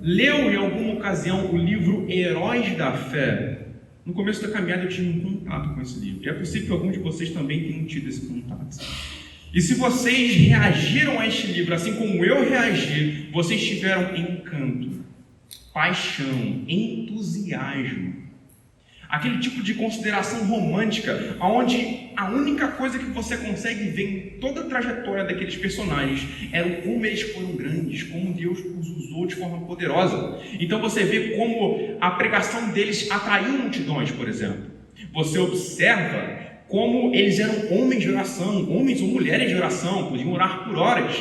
leu em alguma ocasião o livro Heróis da Fé? No começo da caminhada eu tive um contato com esse livro. E é possível que alguns de vocês também tenham tido esse contato. E se vocês reagiram a este livro, assim como eu reagi, vocês tiveram encanto, paixão, entusiasmo. Aquele tipo de consideração romântica, onde a única coisa que você consegue ver em toda a trajetória daqueles personagens era como eles foram grandes, como Deus os usou de forma poderosa. Então você vê como a pregação deles atraiu multidões, por exemplo. Você observa como eles eram homens de oração, homens ou mulheres de oração, podiam orar por horas.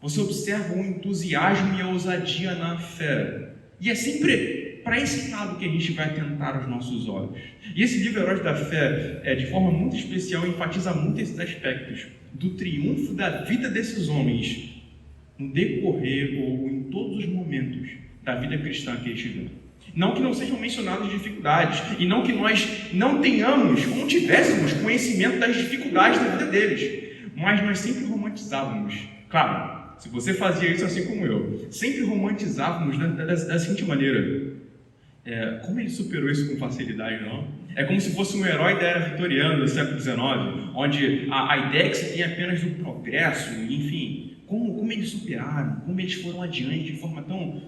Você observa o entusiasmo e a ousadia na fé. E é sempre para esse lado que a gente vai tentar os nossos olhos. E esse livro Heróis da Fé, de forma muito especial, enfatiza muito esses aspectos do triunfo da vida desses homens no decorrer ou em todos os momentos da vida cristã que eles tiveram. Não que não sejam mencionadas dificuldades, e não que nós não tenhamos ou não tivéssemos conhecimento das dificuldades da vida deles, mas nós sempre romantizávamos. Claro, se você fazia isso assim como eu, sempre romantizávamos da seguinte maneira: como ele superou isso com facilidade, não? É como se fosse um herói da era vitoriana do século XIX, onde a ideia que se tem apenas do progresso, enfim, como eles superaram, como eles foram adiante de forma tão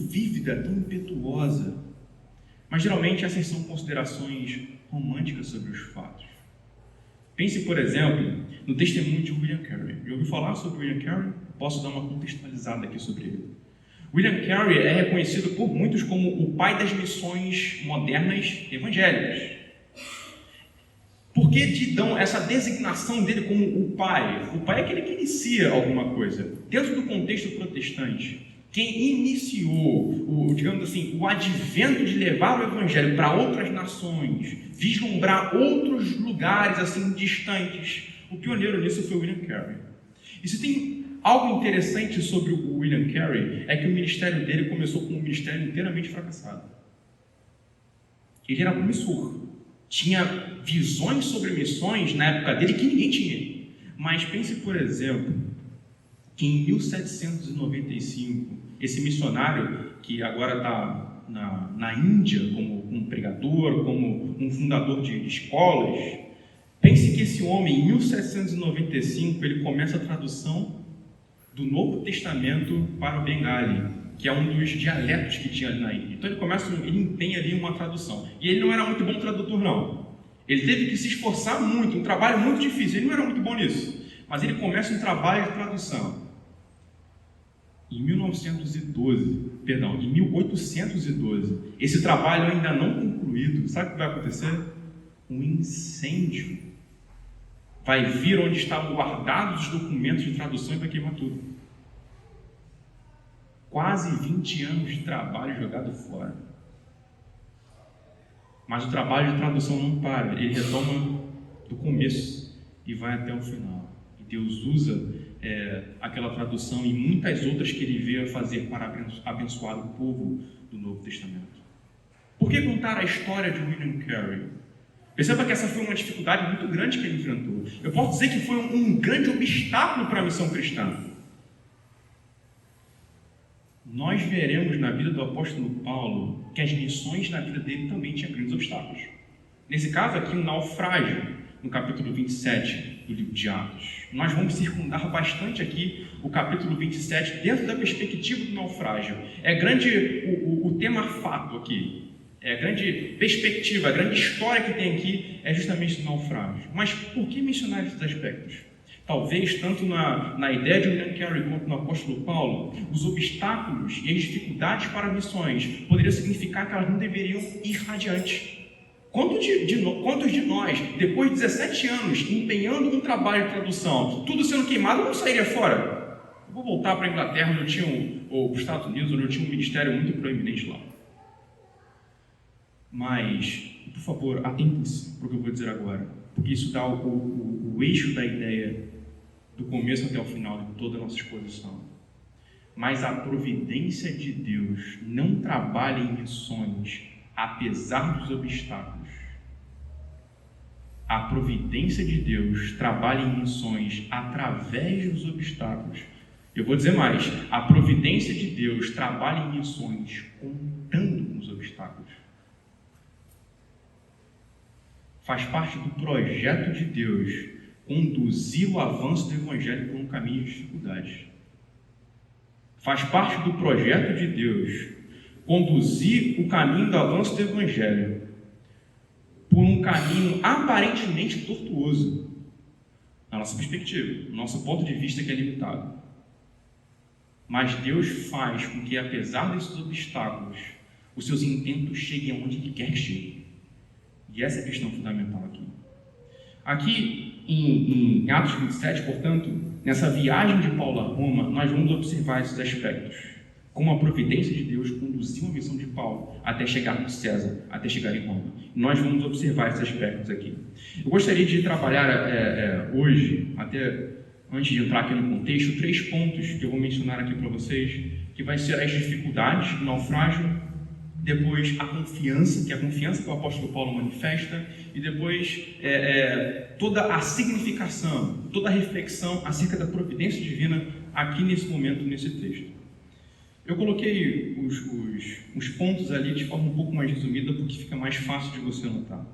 vívida, tão impetuosa. Mas geralmente essas são considerações românticas sobre os fatos. Pense, por exemplo, no testemunho de William Carey. Já ouviu falar sobre William Carey? Posso dar uma contextualizada aqui sobre ele. William Carey é reconhecido por muitos como o pai das missões modernas evangélicas. Por que dão essa designação dele como o pai? O pai é aquele que inicia alguma coisa. Dentro do contexto protestante, quem iniciou, digamos assim, o advento de levar o evangelho para outras nações, vislumbrar outros lugares assim distantes, o pioneiro nisso foi William Carey. E se tem algo interessante sobre o William Carey, é que o ministério dele começou com um ministério inteiramente fracassado. Ele era promissor, tinha visões sobre missões na época dele que ninguém tinha. Mas pense, por exemplo, que em 1795, esse missionário, que agora está na Índia como um pregador, como um fundador de escolas, pense que esse homem, em 1795, ele começa a tradução do Novo Testamento para o Bengali, que é um dos dialetos que tinha ali na Índia. Então ele empenha ali uma tradução. E ele não era muito bom tradutor, não. Ele teve que se esforçar muito, um trabalho muito difícil. Ele não era muito bom nisso. Mas ele começa um trabalho de tradução. Em 1812, esse trabalho ainda não concluído, sabe o que vai acontecer? Um incêndio vai vir onde estavam guardados os documentos de tradução e vai queimar tudo. Quase 20 anos de trabalho jogado fora. Mas o trabalho de tradução não para, ele retoma do começo e vai até o final. E Deus usa aquela tradução e muitas outras que ele veio a fazer para abençoar o povo do Novo Testamento. Por que contar a história de William Carey? Perceba que essa foi uma dificuldade muito grande que ele enfrentou. Eu posso dizer que foi um grande obstáculo para a missão cristã. Nós veremos na vida do apóstolo Paulo que as missões na vida dele também tinham grandes obstáculos. Nesse caso aqui, um naufrágio, no capítulo 27 do livro de Atos. Nós vamos circundar bastante aqui o capítulo 27 dentro da perspectiva do naufrágio. É grande o tema fato aqui. A grande perspectiva, a grande história que tem aqui é justamente do naufrágio. Mas por que mencionar esses aspectos? Talvez, tanto na ideia de William Carey quanto no apóstolo Paulo, os obstáculos e as dificuldades para missões poderiam significar que elas não deveriam ir adiante. Quantos de nós, depois de 17 anos, empenhando um trabalho de tradução, tudo sendo queimado, não sairia fora? Eu vou voltar para a Inglaterra, onde eu tinha ou para os Estados Unidos, onde eu tinha um ministério muito proeminente lá. Mas, por favor, atentem-se para o que eu vou dizer agora, porque isso dá o eixo da ideia do começo até o final de toda a nossa exposição. Mas a providência de Deus não trabalha em missões apesar dos obstáculos. A providência de Deus trabalha em missões através dos obstáculos. Eu vou dizer mais, a providência de Deus trabalha em missões contando com os obstáculos. Faz parte do projeto de Deus conduzir o avanço do Evangelho por um caminho de dificuldades. Faz parte do projeto de Deus conduzir o caminho do avanço do Evangelho por um caminho aparentemente tortuoso, na nossa perspectiva, no nosso ponto de vista que é limitado. Mas Deus faz com que, apesar desses obstáculos, os seus intentos cheguem aonde Ele quer que cheguem. E essa é a questão fundamental aqui. Aqui em Atos 27, portanto, nessa viagem de Paulo a Roma, nós vamos observar esses aspectos. Como a providência de Deus conduziu a missão de Paulo até chegar com César, até chegar em Roma. Nós vamos observar esses aspectos aqui. Eu gostaria de trabalhar hoje, até antes de entrar aqui no contexto, 3 pontos que eu vou mencionar aqui para vocês, que vai ser as dificuldades do naufrágio, depois a confiança, que é a confiança que o apóstolo Paulo manifesta, e depois toda a significação, toda a reflexão acerca da providência divina aqui nesse momento, nesse texto. Eu coloquei os pontos ali de forma um pouco mais resumida, porque fica mais fácil de você notar.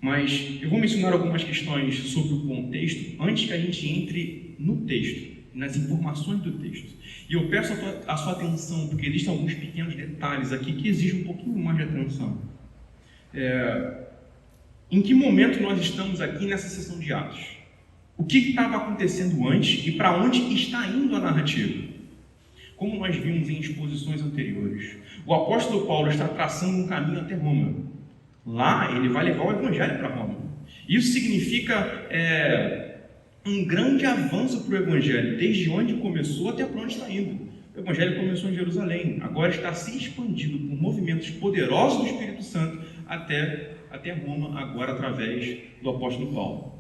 Mas eu vou mencionar algumas questões sobre o contexto antes que a gente entre no texto, nas informações do texto. E eu peço a sua atenção, porque existem alguns pequenos detalhes aqui que exigem um pouquinho mais de atenção. Em que momento nós estamos aqui nessa sessão de Atos? O que estava acontecendo antes e para onde está indo a narrativa? Como nós vimos em exposições anteriores, o apóstolo Paulo está traçando um caminho até Roma. Lá ele vai levar o Evangelho para Roma. Isso significa um grande avanço para o Evangelho, desde onde começou até para onde está indo. O Evangelho começou em Jerusalém, agora está se expandindo por movimentos poderosos do Espírito Santo até Roma, agora através do apóstolo Paulo.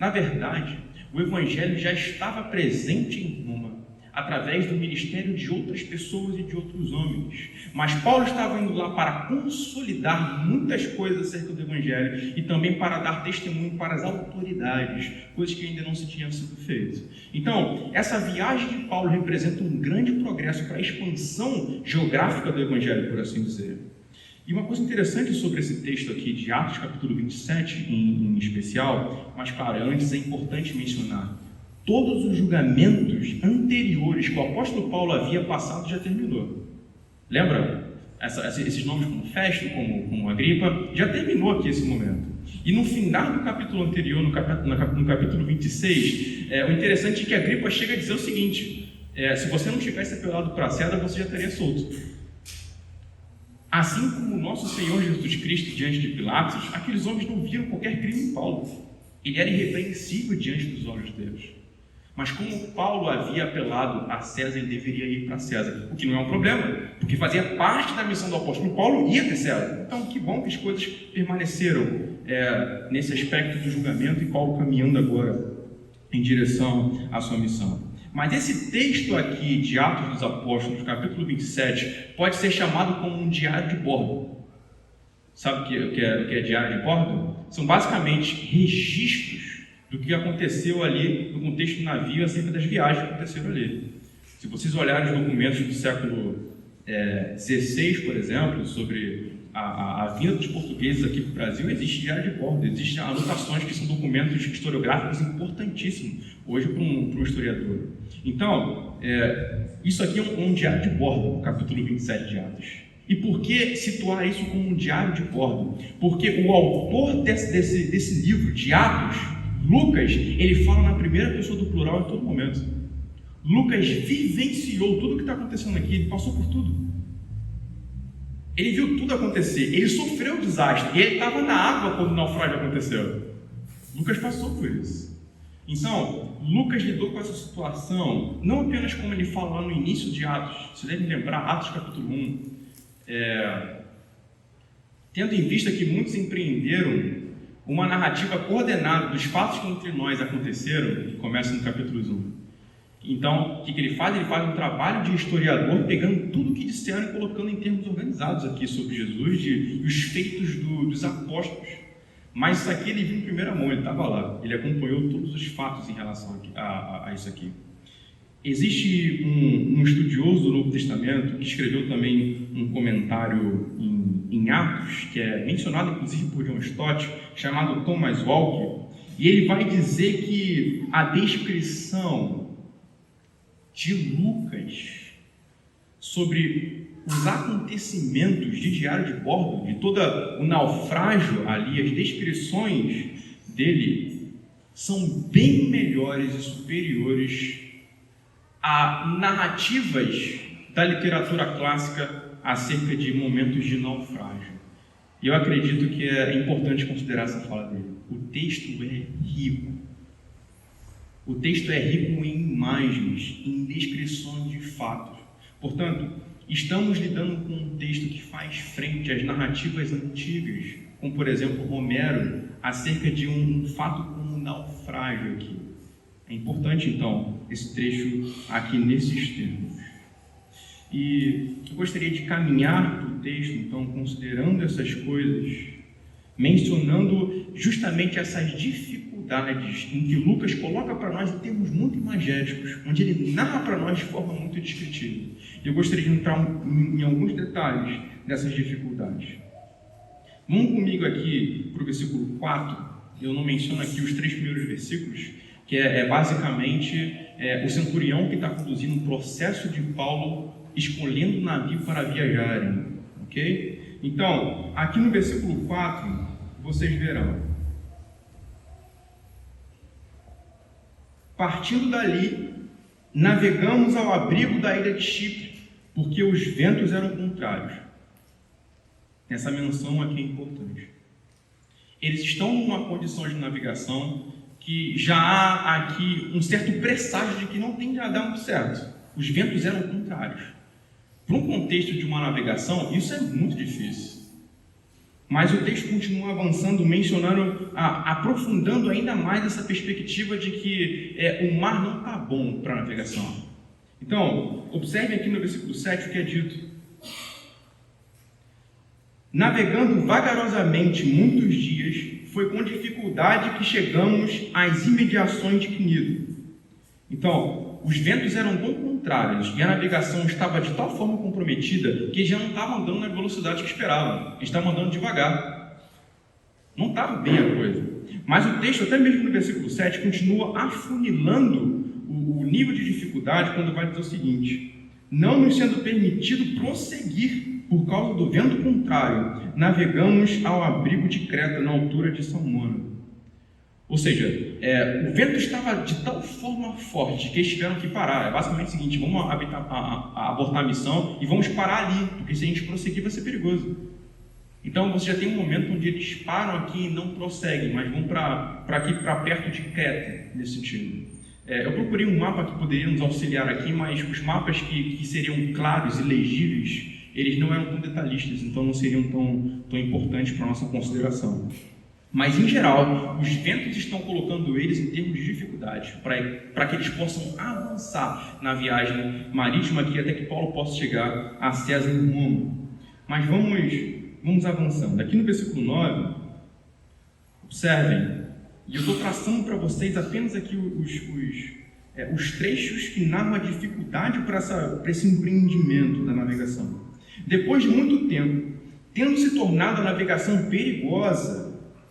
Na verdade, o Evangelho já estava presente em Roma, através do ministério de outras pessoas e de outros homens. Mas Paulo estava indo lá para consolidar muitas coisas acerca do Evangelho e também para dar testemunho para as autoridades, coisas que ainda não se tinham sido feitas. Então, essa viagem de Paulo representa um grande progresso para a expansão geográfica do Evangelho, por assim dizer. E uma coisa interessante sobre esse texto aqui de Atos, capítulo 27, em especial, mas claro, antes é importante mencionar, todos os julgamentos anteriores que o apóstolo Paulo havia passado já terminou. Lembra? Esses nomes como Festo, como Agripa, já terminou aqui esse momento. E no final do capítulo anterior, no capítulo 26, o interessante é que Agripa chega a dizer o seguinte, se você não tivesse apelado para César, você já estaria solto. Assim como o nosso Senhor Jesus Cristo diante de Pilatos, aqueles homens não viram qualquer crime em Paulo. Ele era irrepreensível diante dos olhos de Deus. Mas como Paulo havia apelado a César, ele deveria ir para César, o que não é um problema, porque fazia parte da missão do apóstolo Paulo ir até César. Então, que bom que as coisas permaneceram nesse aspecto do julgamento e Paulo caminhando agora em direção à sua missão. Mas esse texto aqui de Atos dos Apóstolos, capítulo 27, pode ser chamado como um diário de bordo. Sabe o que é diário de bordo? São basicamente registros do que aconteceu ali no contexto do navio acerca das viagens que aconteceram ali. Se vocês olharem os documentos do século XVI, por exemplo, sobre a vinda dos portugueses aqui para o Brasil, existe diário de bordo, existem anotações que são documentos historiográficos importantíssimos hoje para um historiador. Então, isso aqui é um diário de bordo, capítulo 27 de Atos. E por que situar isso como um diário de bordo? Porque o autor desse livro de Atos, Lucas, ele fala na primeira pessoa do plural em todo momento. Lucas vivenciou tudo o que está acontecendo aqui, ele passou por tudo. Ele viu tudo acontecer, ele sofreu o desastre, ele estava na água quando o naufrágio aconteceu. Lucas passou por isso. Então, Lucas lidou com essa situação, não apenas como ele fala lá no início de Atos, você deve lembrar, Atos capítulo 1, tendo em vista que muitos empreenderam uma narrativa coordenada dos fatos que entre nós aconteceram, que começa no capítulo 1. Então, o que ele faz? Ele faz um trabalho de historiador, pegando tudo o que disseram e colocando em termos organizados aqui sobre Jesus e os feitos dos apóstolos. Mas isso aqui ele viu em primeira mão, ele estava lá, ele acompanhou todos os fatos em relação a isso aqui. Existe um estudioso do Novo Testamento que escreveu também um comentário em Atos, que é mencionado inclusive por John Stott, chamado Thomas Walker, e ele vai dizer que a descrição de Lucas sobre os acontecimentos de diário de bordo, de todo o naufrágio ali, as descrições dele são bem melhores e superiores a narrativas da literatura clássica acerca de momentos de naufrágio. E eu acredito que é importante considerar essa fala dele. O texto é rico. O texto é rico em imagens, em descrições de fatos. Portanto, estamos lidando com um texto que faz frente às narrativas antigas, como, por exemplo, Homero, acerca de um fato como um naufrágio aqui. É importante, então, esse trecho aqui nesses termos. E eu gostaria de caminhar para o texto, então, considerando essas coisas, mencionando justamente essas dificuldades em que Lucas coloca para nós em termos muito imagéticos, onde ele narra para nós de forma muito descritiva. E eu gostaria de entrar em alguns detalhes dessas dificuldades. Vamos comigo aqui para o versículo 4. Eu não menciono aqui os 3 primeiros versículos, que é basicamente o centurião que está conduzindo um processo de Paulo escolhendo o navio para viajarem, ok? Então, aqui no versículo 4, vocês verão: partindo dali, navegamos ao abrigo da ilha de Chipre, porque os ventos eram contrários. Essa menção aqui é importante. Eles estão numa condição de navegação que já há aqui um certo presságio de que não tem a dar muito certo. Os ventos eram contrários. Para um contexto de uma navegação, isso é muito difícil. Mas o texto continua avançando, mencionando, aprofundando ainda mais essa perspectiva de que o mar não está bom para a navegação. Então, observe aqui no versículo 7 o que é dito. Navegando vagarosamente muitos dias, foi com dificuldade que chegamos às imediações de Cnido. Então, os ventos eram tão contrários e a navegação estava de tal forma comprometida que já não estava andando na velocidade que esperavam. Eles estavam andando devagar. Não estava bem a coisa. Mas o texto, até mesmo no versículo 7, continua afunilando o nível de dificuldade quando vai dizer o seguinte: não nos sendo permitido prosseguir por causa do vento contrário, navegamos ao abrigo de Creta, na altura de Salmona. Ou seja, o vento estava de tal forma forte que eles tiveram que parar. É basicamente o seguinte: vamos abortar a missão e vamos parar ali, porque se a gente prosseguir vai ser perigoso. Então você já tem um momento onde eles param aqui e não prosseguem, mas vão para perto de Creta, nesse sentido. Eu procurei um mapa que poderia nos auxiliar aqui, mas os mapas que seriam claros e legíveis, eles não eram tão detalhistas, então não seriam tão importantes para a nossa consideração. Mas, em geral, os ventos estão colocando eles em termos de dificuldade, para que eles possam avançar na viagem marítima aqui, até que Paulo possa chegar a César em Roma. Mas vamos avançando. Aqui no versículo 9, observem, e eu estou traçando para vocês apenas aqui os trechos que narram a dificuldade para esse empreendimento da navegação. Depois de muito tempo, tendo se tornado a navegação perigosa,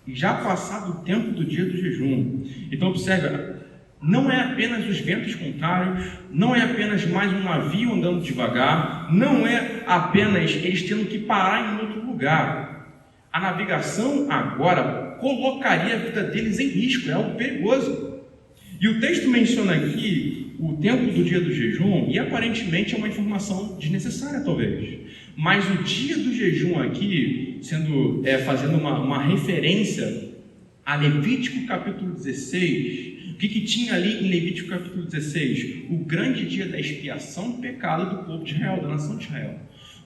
e já passado o tempo do dia do jejum. Então observe, não é apenas os ventos contrários, não é apenas mais um navio andando devagar, não é apenas eles tendo que parar em outro lugar. A navegação agora colocaria a vida deles em risco, é algo perigoso. E o texto menciona aqui o tempo do dia do jejum, e aparentemente é uma informação desnecessária talvez. Mas o dia do jejum aqui, fazendo uma referência a Levítico capítulo 16, o que tinha ali em Levítico capítulo 16? O grande dia da expiação do pecado do povo de Israel, da nação de Israel.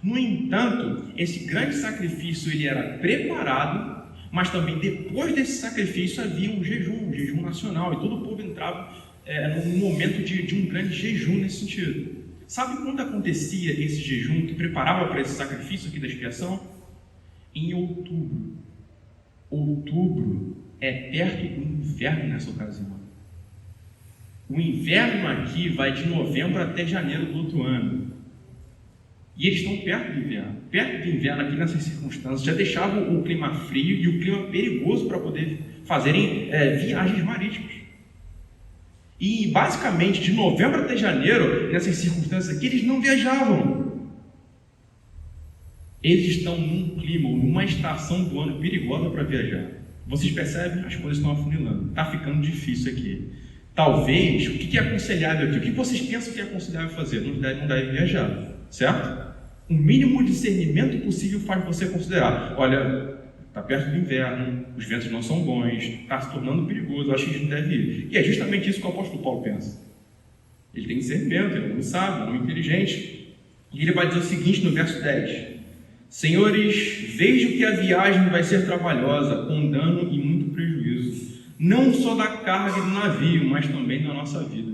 No entanto, esse grande sacrifício ele era preparado, mas também depois desse sacrifício havia um jejum nacional, e todo o povo entrava num momento de um grande jejum nesse sentido. Sabe quando acontecia esse jejum que preparava para esse sacrifício aqui da expiação? Em outubro. Outubro é perto do inverno nessa ocasião. O inverno aqui vai de novembro até janeiro do outro ano. E eles estão perto do inverno. Perto do inverno, aqui nessas circunstâncias, já deixavam o clima frio e o clima perigoso para poder fazerem viagens marítimas. E basicamente, de novembro até janeiro, nessas circunstâncias aqui, eles não viajavam. Eles estão num clima, numa estação do ano perigosa para viajar. Vocês percebem? As coisas estão afunilando. Está ficando difícil aqui. Talvez, o que é aconselhável aqui? O que vocês pensam que é aconselhável fazer? Não deve viajar, certo? O mínimo discernimento possível faz você considerar: olha, está perto do inverno, os ventos não são bons, está se tornando perigoso, eu acho que a gente não deve ir. E é justamente isso que o apóstolo Paulo pensa. Ele tem discernimento, ele é muito sábio, muito inteligente. E ele vai dizer o seguinte no verso 10: Senhores, vejo que a viagem vai ser trabalhosa, com dano e muito prejuízo, não só da carga e do navio, mas também da nossa vida.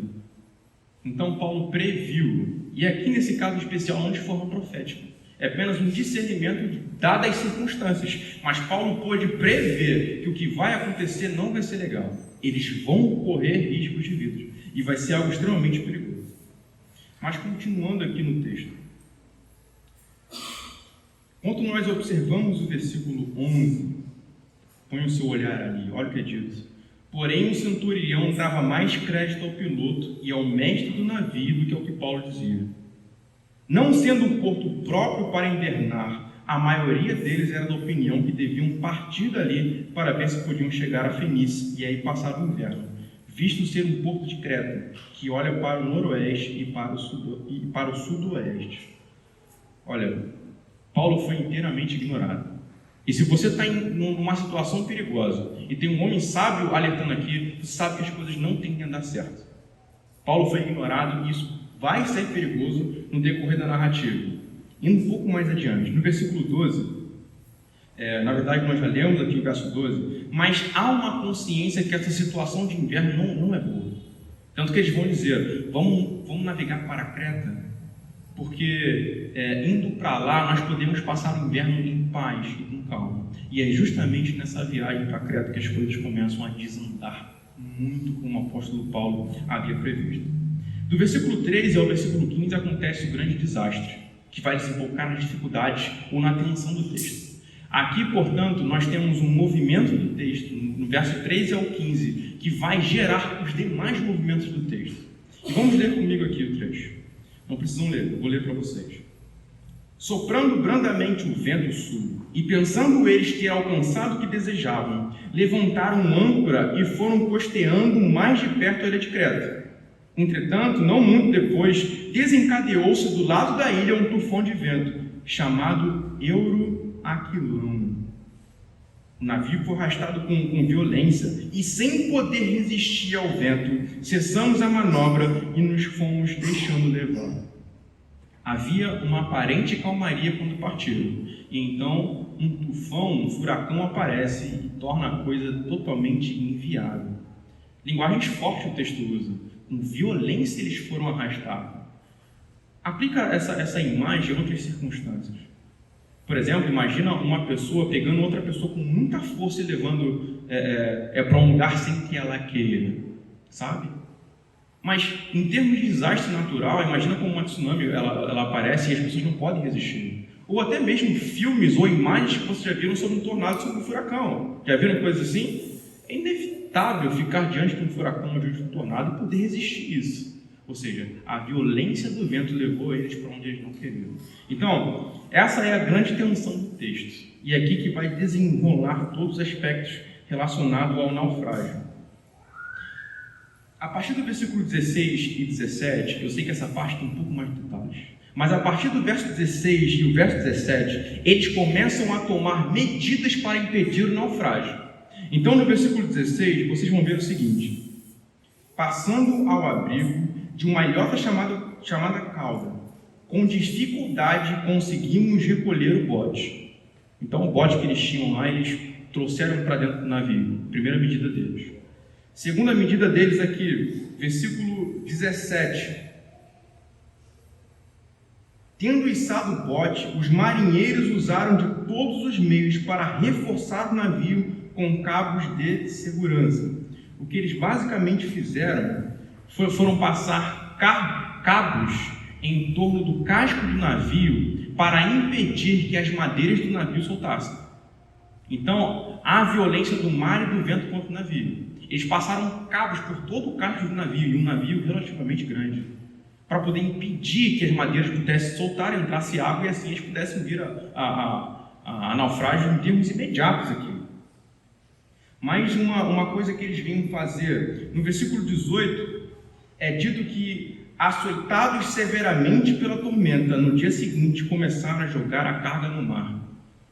Então Paulo previu, e aqui nesse caso especial não de forma profética, é apenas um discernimento dadas as circunstâncias, mas Paulo pôde prever que o que vai acontecer não vai ser legal. Eles vão correr riscos de vida, e vai ser algo extremamente perigoso. Mas continuando aqui no texto, quando nós observamos o versículo 11, põe o seu olhar ali, olha o que é dito. Porém, o centurião dava mais crédito ao piloto e ao mestre do navio do que ao que Paulo dizia. Não sendo um porto próprio para invernar, a maioria deles era da opinião que deviam partir dali para ver se podiam chegar a Fenícia e aí passar o inverno, visto ser um porto de Creta, que olha para o noroeste e para o sudoeste. Olha, Paulo foi inteiramente ignorado. E se você está numa situação perigosa e tem um homem sábio alertando aqui, você sabe que as coisas não têm que andar certo. Paulo foi ignorado e isso vai ser perigoso no decorrer da narrativa. Indo um pouco mais adiante, no versículo 12, na verdade nós já lemos aqui o verso 12, mas há uma consciência que essa situação de inverno não é boa. Tanto que eles vão dizer: vamos navegar para Creta, porque indo para lá nós podemos passar o inverno em paz e com calma. E é justamente nessa viagem para Creta que as coisas começam a desandar muito, como o apóstolo Paulo havia previsto. Do versículo 13 ao versículo 15 acontece o grande desastre, que vai desembocar nas dificuldades ou na tensão do texto. Aqui, portanto, nós temos um movimento do texto, no verso 13 ao 15, que vai gerar os demais movimentos do texto. E vamos ler comigo aqui o trecho. Não precisam ler, eu vou ler para vocês. Soprando brandamente o vento sul, e pensando eles ter alcançado o que desejavam, levantaram âncora e foram costeando mais de perto a ilha de Creta. Entretanto, não muito depois, desencadeou-se do lado da ilha um tufão de vento, chamado Euroaquilão. O navio foi arrastado com violência, e sem poder resistir ao vento, cessamos a manobra e nos fomos deixando levar. Havia uma aparente calmaria quando partiram, e então um tufão, um furacão aparece e torna a coisa totalmente inviável. Linguagens fortes o texto usa. Com violência eles foram arrastados. Aplica essa imagem a outras circunstâncias. Por exemplo, imagina uma pessoa pegando outra pessoa com muita força e levando para um lugar sem que ela queira, sabe? Mas em termos de desastre natural, imagina como uma tsunami ela aparece e as pessoas não podem resistir. Ou até mesmo filmes ou imagens que vocês já viram sobre um tornado, sobre um furacão. Já viram coisas assim? É inevitável ficar diante de um furacão ou de um tornado e poder resistir isso. Ou seja, a violência do vento levou eles para onde eles não queriam. Então, essa é a grande tensão do texto. E é aqui que vai desenrolar todos os aspectos relacionados ao naufrágio. A partir do versículo 16 e 17, eu sei que essa parte tem um pouco mais de detalhes, mas a partir do verso 16 e o verso 17, eles começam a tomar medidas para impedir o naufrágio. Então, no versículo 16, vocês vão ver o seguinte: passando ao abrigo de uma ilhota chamada Cauda, com dificuldade conseguimos recolher o bote. Então, o bote que eles tinham lá, eles trouxeram para dentro do navio. Primeira medida deles. Segunda medida deles aqui, versículo 17. Tendo içado o bote, os marinheiros usaram de todos os meios para reforçar o navio com cabos de segurança. O que eles basicamente fizeram foram passar cabos em torno do casco do navio para impedir que as madeiras do navio soltassem. Então, há a violência do mar e do vento contra o navio. Eles passaram cabos por todo o casco do navio, e um navio relativamente grande, para poder impedir que as madeiras pudessem soltar, entrasse água, e assim eles pudessem vir a naufrágio em termos imediatos aqui. Mas uma coisa que eles vinham fazer, no versículo 18, é dito que, açoitados severamente pela tormenta, no dia seguinte começaram a jogar a carga no mar.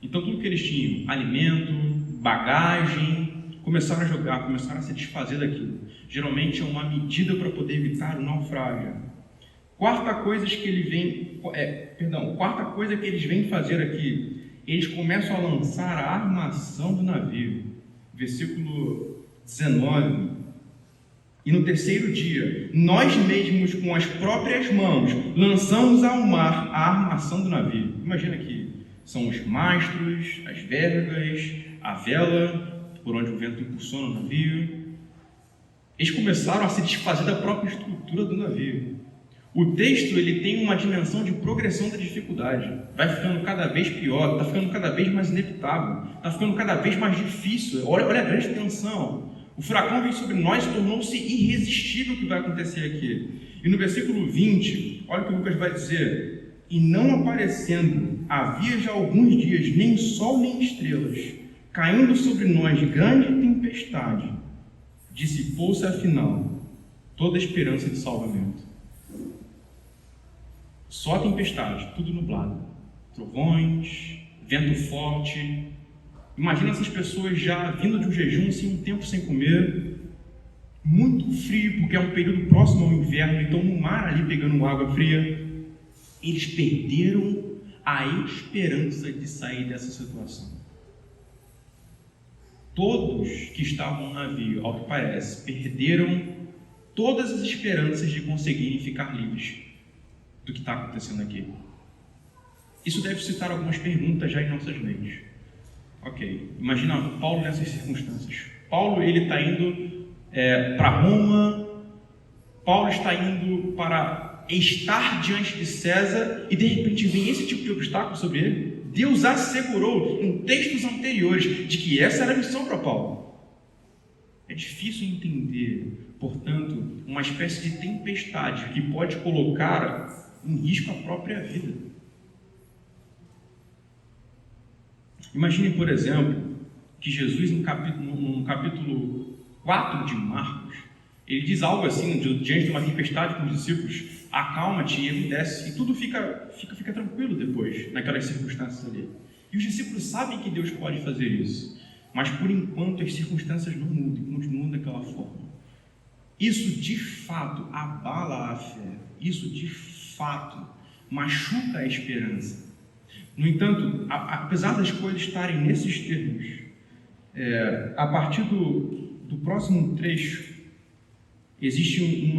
Então tudo que eles tinham, alimento, bagagem, começaram a jogar, começaram a se desfazer daquilo. Geralmente é uma medida para poder evitar o naufrágio. Quarta coisa que eles vêm fazer aqui, eles começam a lançar a armação do navio. Versículo 19. E no terceiro dia, nós mesmos com as próprias mãos lançamos ao mar a armação do navio. Imagina que são os mastros, as vergas, a vela, por onde o vento impulsiona o navio. Eles começaram a se desfazer da própria estrutura do navio. O texto ele tem uma dimensão de progressão da dificuldade. Vai ficando cada vez pior, está ficando cada vez mais inevitável, está ficando cada vez mais difícil. Olha a grande tensão. O furacão veio sobre nós e tornou-se irresistível o que vai acontecer aqui. E no versículo 20, olha o que Lucas vai dizer: e não aparecendo, havia já alguns dias nem sol nem estrelas, caindo sobre nós grande tempestade, dissipou-se afinal toda a esperança de salvamento. Só tempestade, tudo nublado, trovões, vento forte. Imagina essas pessoas já vindo de um jejum, assim, um tempo sem comer, muito frio, porque é um período próximo ao inverno, então no mar ali pegando água fria. Eles perderam a esperança de sair dessa situação. Todos que estavam no navio, ao que parece, perderam todas as esperanças de conseguirem ficar livres do que está acontecendo aqui. Isso deve citar algumas perguntas já em nossas mentes. Ok, imagina Paulo nessas circunstâncias. Paulo ele está indo para Roma. Paulo está indo para estar diante de César e de repente vem esse tipo de obstáculo sobre ele. Deus assegurou em textos anteriores de que essa era a missão para Paulo. É difícil entender, portanto, uma espécie de tempestade que pode colocar em risco a própria vida. Imagine, por exemplo, que Jesus, no capítulo 4 de Marcos, ele diz algo assim, diante de uma tempestade com os discípulos: acalma-te e emudece, e tudo fica tranquilo depois, naquelas circunstâncias ali. E os discípulos sabem que Deus pode fazer isso, mas por enquanto as circunstâncias não mudam, continuam daquela forma. Isso de fato abala a fé, isso de fato machuca a esperança. No entanto, apesar das coisas estarem nesses termos, a partir do próximo trecho, existe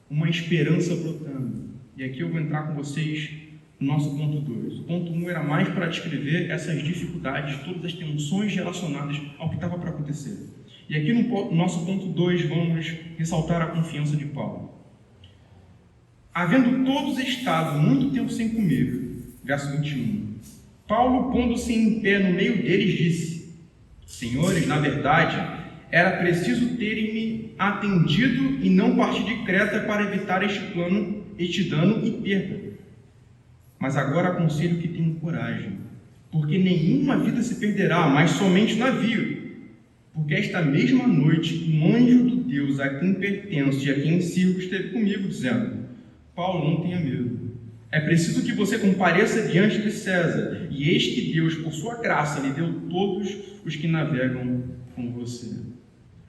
uma esperança brotando. E aqui eu vou entrar com vocês no nosso ponto 2. O ponto 1 era mais para descrever essas dificuldades, todas as tensões relacionadas ao que estava para acontecer. E aqui no nosso ponto 2 vamos ressaltar a confiança de Paulo. Havendo todos estado muito tempo sem comer, verso 21, Paulo, pondo-se em pé no meio deles, disse: Senhores, na verdade, era preciso terem-me atendido e não partir de Creta para evitar este dano e perda. Mas agora aconselho que tenham coragem, porque nenhuma vida se perderá, mas somente o navio. Porque esta mesma noite, um anjo do Deus a quem pertenço e a quem sirvo esteve comigo, dizendo: Paulo, não tenha medo. É preciso que você compareça diante de César, e eis que Deus, por sua graça, lhe deu todos os que navegam com você.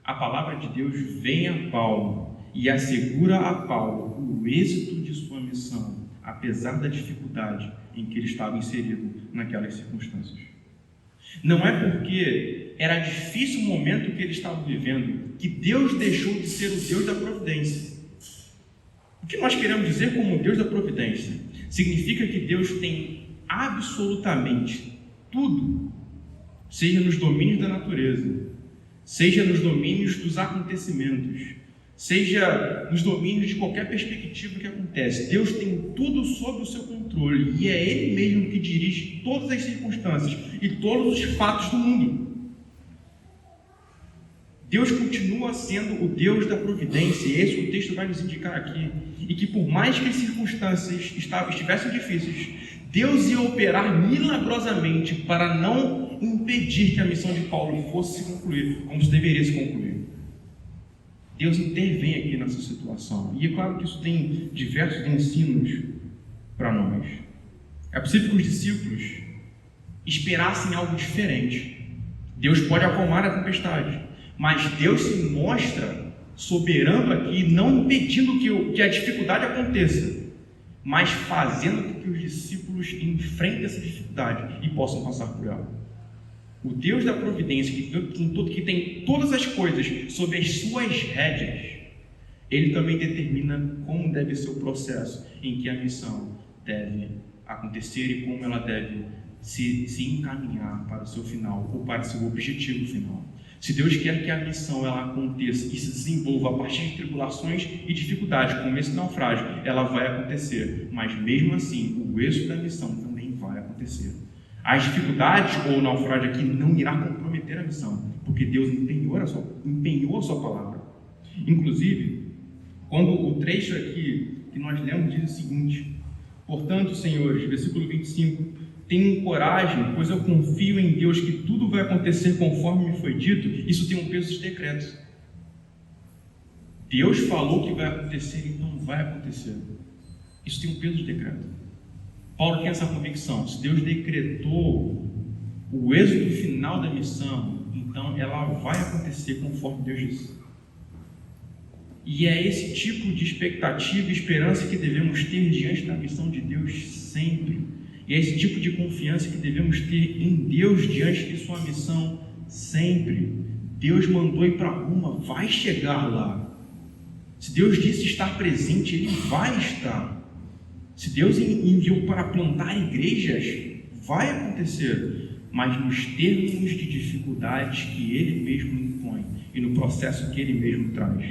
A palavra de Deus vem a Paulo e assegura a Paulo o êxito de sua missão, apesar da dificuldade em que ele estava inserido naquelas circunstâncias. Não é porque era difícil o momento que ele estava vivendo que Deus deixou de ser o Deus da providência. O que nós queremos dizer como Deus da providência? Significa que Deus tem absolutamente tudo, seja nos domínios da natureza, seja nos domínios dos acontecimentos, seja nos domínios de qualquer perspectiva que acontece. Deus tem tudo sob o seu controle e é Ele mesmo que dirige todas as circunstâncias e todos os fatos do mundo. Deus continua sendo o Deus da providência, e esse o texto vai nos indicar aqui, e que por mais que as circunstâncias estivessem difíceis, Deus ia operar milagrosamente para não impedir que a missão de Paulo fosse se concluir, como se deveria se concluir. Deus intervém aqui nessa situação, e é claro que isso tem diversos ensinos para nós. É possível que os discípulos esperassem algo diferente. Deus pode acalmar a tempestade, mas Deus se mostra soberano aqui, não impedindo que a dificuldade aconteça, mas fazendo com que os discípulos enfrentem essa dificuldade e possam passar por ela. O Deus da providência, que tem todas as coisas sob as suas rédeas, Ele também determina como deve ser o processo em que a missão deve acontecer e como ela deve se encaminhar para o seu final ou para o seu objetivo final. Se Deus quer que a missão ela aconteça e se desenvolva a partir de tribulações e dificuldades, como esse naufrágio, ela vai acontecer. Mas mesmo assim, o êxito da missão também vai acontecer. As dificuldades ou o naufrágio aqui não irá comprometer a missão, porque Deus empenhou a sua palavra. Inclusive, quando o trecho aqui que nós lemos diz o seguinte: portanto, senhores, versículo 25, tenham coragem, pois eu confio em Deus que tudo vai acontecer conforme me foi dito. Isso tem um peso de decreto. Deus falou que vai acontecer, então vai acontecer. Isso tem um peso de decreto. Paulo tem essa convicção: se Deus decretou o êxito final da missão, então ela vai acontecer conforme Deus disse. E é esse tipo de expectativa e esperança que devemos ter diante da missão de Deus sempre. E é esse tipo de confiança que devemos ter em Deus diante de sua missão sempre. Deus mandou ir para Roma, vai chegar lá. Se Deus disse estar presente, Ele vai estar. Se Deus enviou para plantar igrejas, vai acontecer, mas nos termos de dificuldades que Ele mesmo impõe e no processo que Ele mesmo traz.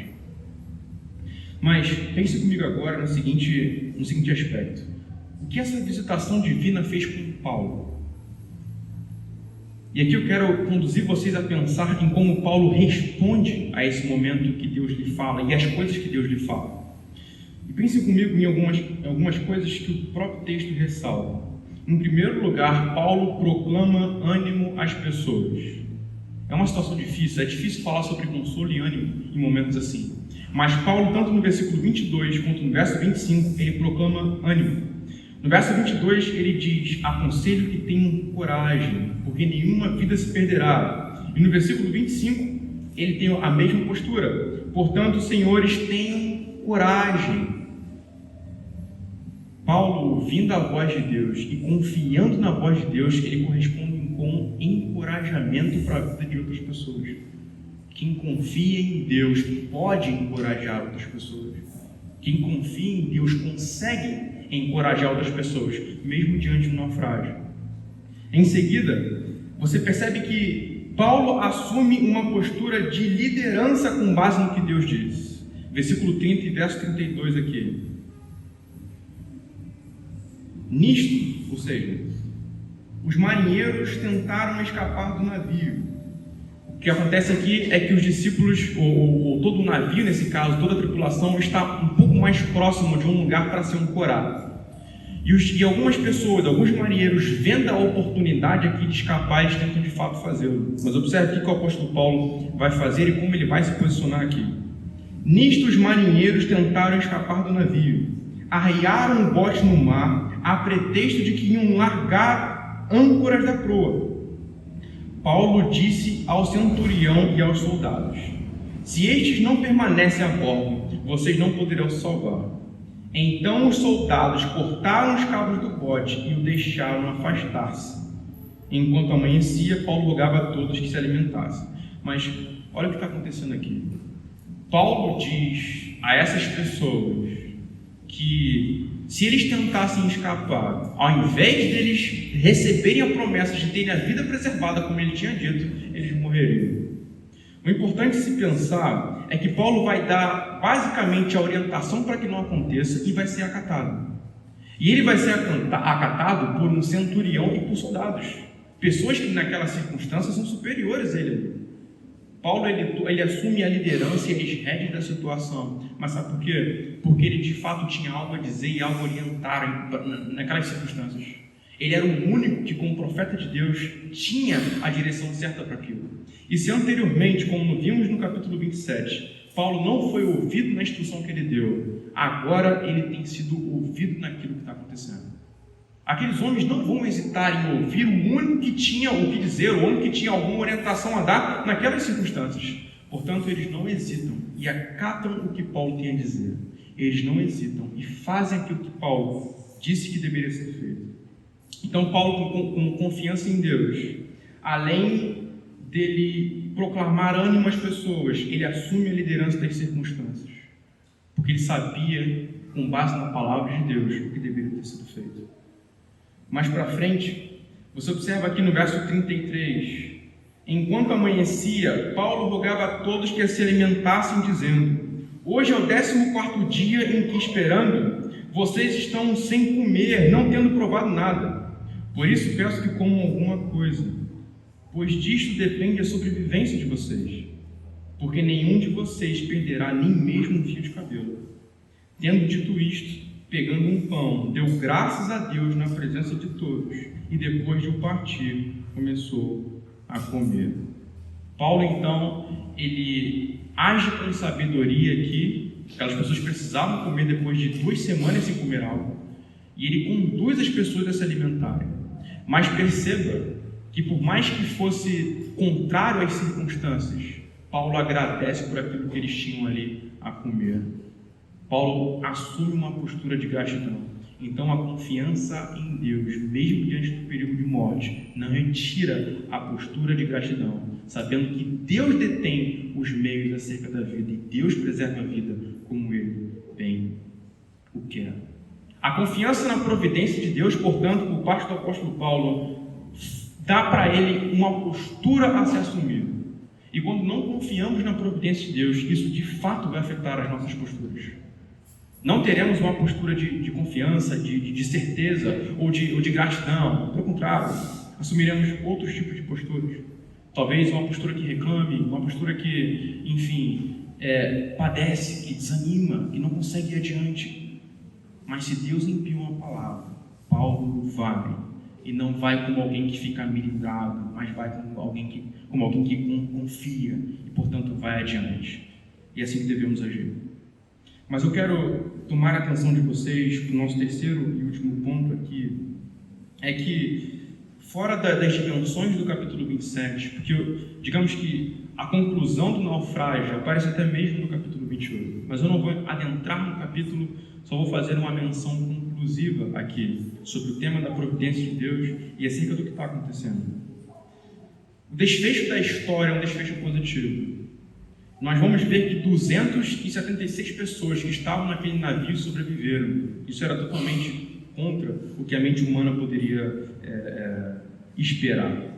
Mas pense comigo agora no seguinte aspecto: o que essa visitação divina fez com Paulo? E aqui eu quero conduzir vocês a pensar em como Paulo responde a esse momento que Deus lhe fala e as coisas que Deus lhe fala. E pense comigo em algumas coisas que o próprio texto ressalta. Em primeiro lugar, Paulo proclama ânimo às pessoas. É uma situação difícil, é difícil falar sobre consolo e ânimo em momentos assim. Mas Paulo, tanto no versículo 22 quanto no verso 25, ele proclama ânimo. No verso 22, ele diz: aconselho que tenham coragem, porque nenhuma vida se perderá. E no versículo 25, ele tem a mesma postura: portanto, senhores, tenham coragem. Paulo, ouvindo a voz de Deus e confiando na voz de Deus, ele corresponde com encorajamento para a vida de outras pessoas. Quem confia em Deus pode encorajar outras pessoas. Quem confia em Deus consegue encorajar outras pessoas, mesmo diante do naufrágio. Em seguida, você percebe que Paulo assume uma postura de liderança com base no que Deus diz. Versículo 30 e verso 32 aqui. Nisto, ou seja, os marinheiros tentaram escapar do navio. O que acontece aqui é que os discípulos, ou todo o navio nesse caso, toda a tripulação, está um pouco mais próximo de um lugar para ser ancorado. E algumas pessoas, alguns marinheiros, vendo a oportunidade aqui de escapar, eles tentam de fato fazê-lo. Mas observe o que o apóstolo Paulo vai fazer e como ele vai se posicionar aqui. Nisto os marinheiros tentaram escapar do navio, arriaram o bote no mar, a pretexto de que iam largar âncoras da proa. Paulo disse ao centurião e aos soldados: se estes não permanecem a bordo, vocês não poderão se salvar. Então os soldados cortaram os cabos do bote e o deixaram afastar-se. Enquanto amanhecia, Paulo rogava a todos que se alimentassem. Mas olha o que está acontecendo aqui. Paulo diz a essas pessoas que se eles tentassem escapar, ao invés deles receberem a promessa de terem a vida preservada, como ele tinha dito, eles morreriam. O importante se pensar é que Paulo vai dar basicamente a orientação para que não aconteça e vai ser acatado. E ele vai ser acatado por um centurião e por soldados, pessoas que naquelas circunstâncias são superiores a ele. Paulo ele assume a liderança e as rédeas da situação, mas sabe por quê? Porque ele de fato tinha algo a dizer e algo a orientar naquelas circunstâncias. Ele era o único que, como profeta de Deus, tinha a direção certa para aquilo. E se anteriormente, como vimos no capítulo 27, Paulo não foi ouvido na instrução que ele deu, agora ele tem sido ouvido naquilo que está acontecendo. Aqueles homens não vão hesitar em ouvir o único que tinha o que dizer, o único que tinha alguma orientação a dar naquelas circunstâncias. Portanto, eles não hesitam e acatam o que Paulo tem a dizer. Eles não hesitam e fazem aquilo que Paulo disse que deveria ser feito. Então, Paulo, com confiança em Deus, além dele proclamar ânimo às pessoas, ele assume a liderança das circunstâncias, porque ele sabia, com base na palavra de Deus, o que deveria ter sido feito. Mais para frente, você observa aqui no verso 33, enquanto amanhecia, Paulo rogava a todos que se alimentassem, dizendo: hoje é o 14º dia em que, esperando, vocês estão sem comer, não tendo provado nada. Por isso peço que comam alguma coisa, pois disto depende a sobrevivência de vocês, porque nenhum de vocês perderá nem mesmo um fio de cabelo. Tendo dito isto, pegando um pão, deu graças a Deus na presença de todos, e depois de o partir, começou a comer. Paulo, então, ele age com sabedoria aqui. Aquelas pessoas precisavam comer depois de 2 semanas sem comer algo, e ele conduz as pessoas a se alimentarem. Mas perceba que, por mais que fosse contrário às circunstâncias, Paulo agradece por aquilo que eles tinham ali a comer. Paulo assume uma postura de gratidão. Então, a confiança em Deus, mesmo diante do perigo de morte, não retira a postura de gratidão, sabendo que Deus detém os meios acerca da vida e Deus preserva a vida como Ele bem o quer. A confiança na providência de Deus, portanto, por parte do apóstolo Paulo, dá para ele uma postura a ser assumida. E quando não confiamos na providência de Deus, isso de fato vai afetar as nossas posturas. Não teremos uma postura de confiança, de certeza ou de gratidão. Pelo contrário, assumiremos outros tipos de posturas. Talvez uma postura que reclame, uma postura que, enfim, padece, que desanima, que não consegue ir adiante. Mas se Deus envia uma palavra, Paulo vai. E não vai como alguém que fica amedrontado, mas vai como alguém que confia e, portanto, vai adiante. E assim devemos agir. Mas eu quero tomar a atenção de vocês para o nosso terceiro e último ponto aqui, é que, fora das dimensões do capítulo 27, porque digamos que a conclusão do naufrágio aparece até mesmo no capítulo 28, mas eu não vou adentrar no capítulo, só vou fazer uma menção conclusiva aqui, sobre o tema da providência de Deus e acerca do que está acontecendo. O desfecho da história é um desfecho positivo. Nós vamos ver que 276 pessoas que estavam naquele navio sobreviveram. Isso era totalmente contra o que a mente humana poderia esperar.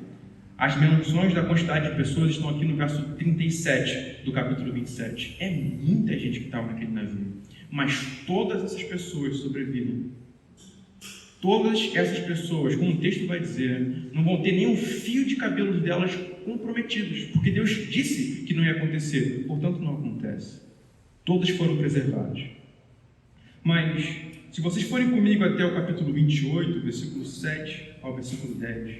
As menções da quantidade de pessoas estão aqui no verso 37 do capítulo 27. É muita gente que estava naquele navio. Mas todas essas pessoas sobrevivem. Todas essas pessoas, como o texto vai dizer, não vão ter nenhum fio de cabelo delas comprometidos, porque Deus disse que não ia acontecer, portanto não acontece. Todas foram preservadas. Mas, se vocês forem comigo até o capítulo 28, versículo 7 ao versículo 10,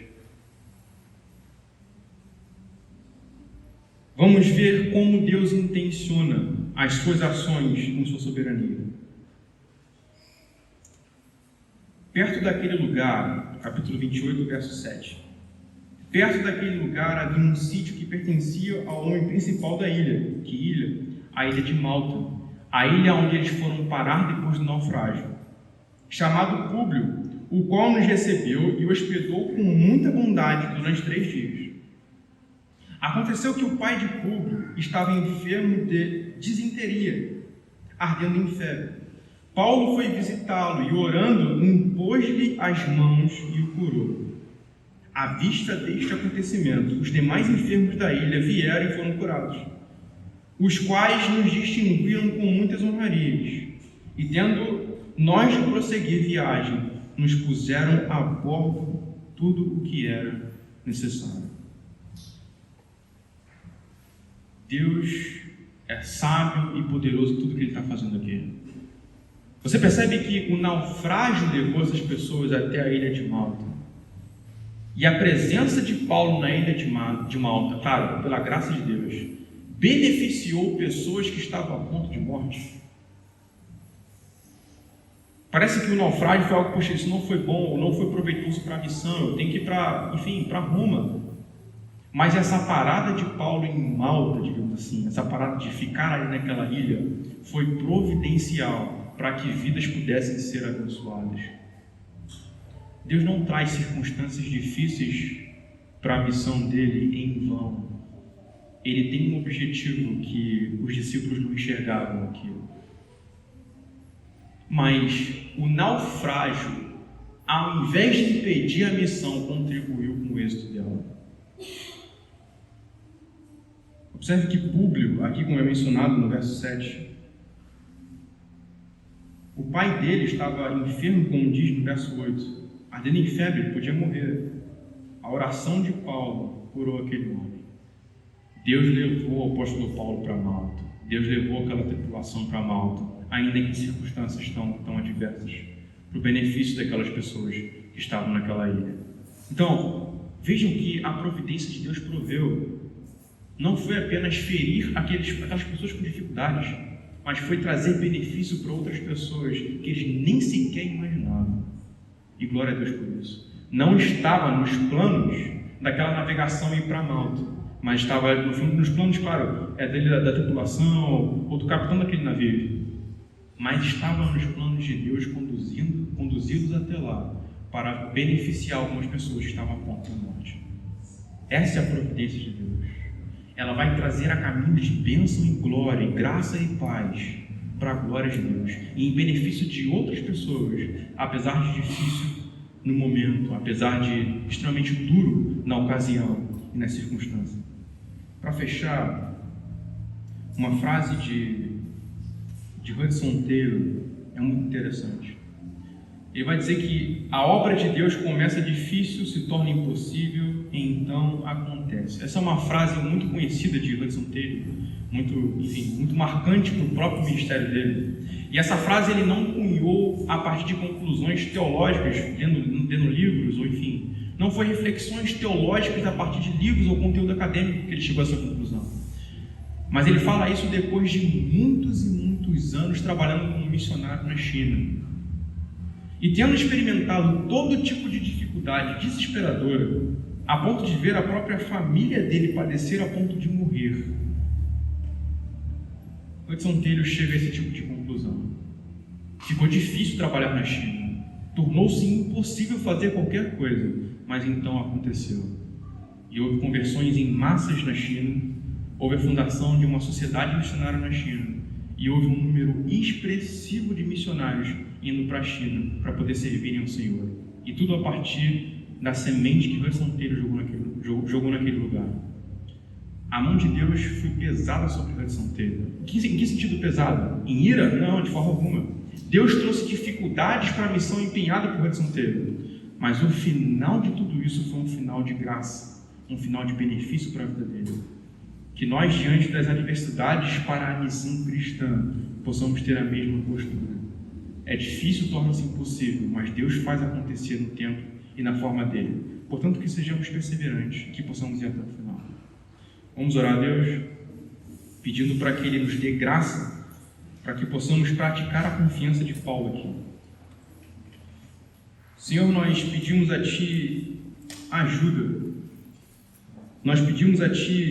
vamos ver como Deus intenciona as suas ações com sua soberania. Perto daquele lugar, capítulo 28, verso 7, perto daquele lugar havia um sítio que pertencia ao homem principal da ilha. Que ilha? A ilha de Malta, a ilha onde eles foram parar depois do naufrágio, chamado Públio, o qual nos recebeu e hospedou com muita bondade durante 3 dias. Aconteceu que o pai de Públio estava enfermo de disenteria, ardendo em febre. Paulo foi visitá-lo e, orando, impôs-lhe as mãos e o curou. À vista deste acontecimento, os demais enfermos da ilha vieram e foram curados, os quais nos distinguiram com muitas honrarias, e tendo nós de prosseguir viagem, nos puseram a bordo tudo o que era necessário. Deus é sábio e poderoso em tudo que Ele está fazendo aqui. Você percebe que o naufrágio levou essas pessoas até a ilha de Malta. E a presença de Paulo na ilha de Malta, claro, pela graça de Deus, beneficiou pessoas que estavam a ponto de morte. Parece que o naufrágio foi algo, poxa, isso não foi bom, ou não foi proveitoso para a missão, eu tenho que ir para Roma. Mas essa parada de Paulo em Malta, digamos assim, essa parada de ficar ali naquela ilha, foi providencial para que vidas pudessem ser abençoadas. Deus não traz circunstâncias difíceis para a missão dele em vão. Ele tem um objetivo que os discípulos não enxergavam aquilo. Mas o naufrágio, ao invés de impedir a missão, contribuiu com o êxito dela. Observe que Públio, aqui como é mencionado no verso 7, o pai dele estava enfermo, como diz no verso 8, ardendo em febre, podia morrer. A oração de Paulo curou aquele homem. Deus levou o apóstolo Paulo para Malta. Deus levou aquela tripulação para Malta, ainda em circunstâncias tão adversas, para o benefício daquelas pessoas que estavam naquela ilha. Então, vejam que a providência de Deus proveu. Não foi apenas ferir aquelas pessoas com dificuldades, mas foi trazer benefício para outras pessoas que eles nem sequer imaginavam. E glória a Deus por isso. Não estava nos planos daquela navegação ir para Malta, mas estava nos planos, claro, da tripulação ou do capitão daquele navio. Mas estava nos planos de Deus conduzidos até lá para beneficiar algumas pessoas que estavam a ponto de morte. Essa é a providência de Deus. Ela vai trazer a caminho de bênção e glória, graça e paz para a glória de Deus e em benefício de outras pessoas, apesar de difícil no momento, apesar de extremamente duro na ocasião e na circunstância. Para fechar, uma frase de Hudson Taylor é muito interessante. Ele vai dizer que a obra de Deus começa difícil, se torna impossível e então acontece. Essa é uma frase muito conhecida de Hudson Taylor, muito marcante para o próprio ministério dele. E essa frase ele não cunhou a partir de conclusões teológicas, lendo livros, ou enfim, não foi reflexões teológicas a partir de livros ou conteúdo acadêmico que ele chegou a essa conclusão. Mas ele fala isso depois de muitos e muitos anos trabalhando como missionário na China. E tendo experimentado todo tipo de dificuldade desesperadora, a ponto de ver a própria família dele padecer a ponto de morrer, Hudson Taylor chega a esse tipo de conclusão. Ficou difícil trabalhar na China, tornou-se impossível fazer qualquer coisa, mas então aconteceu. E houve conversões em massas na China, houve a fundação de uma sociedade missionária na China, e houve um número expressivo de missionários indo para a China para poder servirem ao Senhor. E tudo a partir da semente que Hudson Taylor jogou naquele lugar. A mão de Deus foi pesada sobre Hudson Taylor. Em que sentido pesada? Em ira? Não, de forma alguma. Deus trouxe dificuldades para a missão empenhada por Hudson Taylor. Mas o final de tudo isso foi um final de graça, um final de benefício para a vida dele. Que nós, diante das adversidades para a missão cristã, possamos ter a mesma postura. É difícil, torna-se impossível, mas Deus faz acontecer no tempo e na forma dele. Portanto, que sejamos perseverantes, que possamos ir até o final. Vamos orar a Deus, pedindo para que Ele nos dê graça, para que possamos praticar a confiança de Paulo aqui. Senhor, nós pedimos a Ti ajuda, nós pedimos a Ti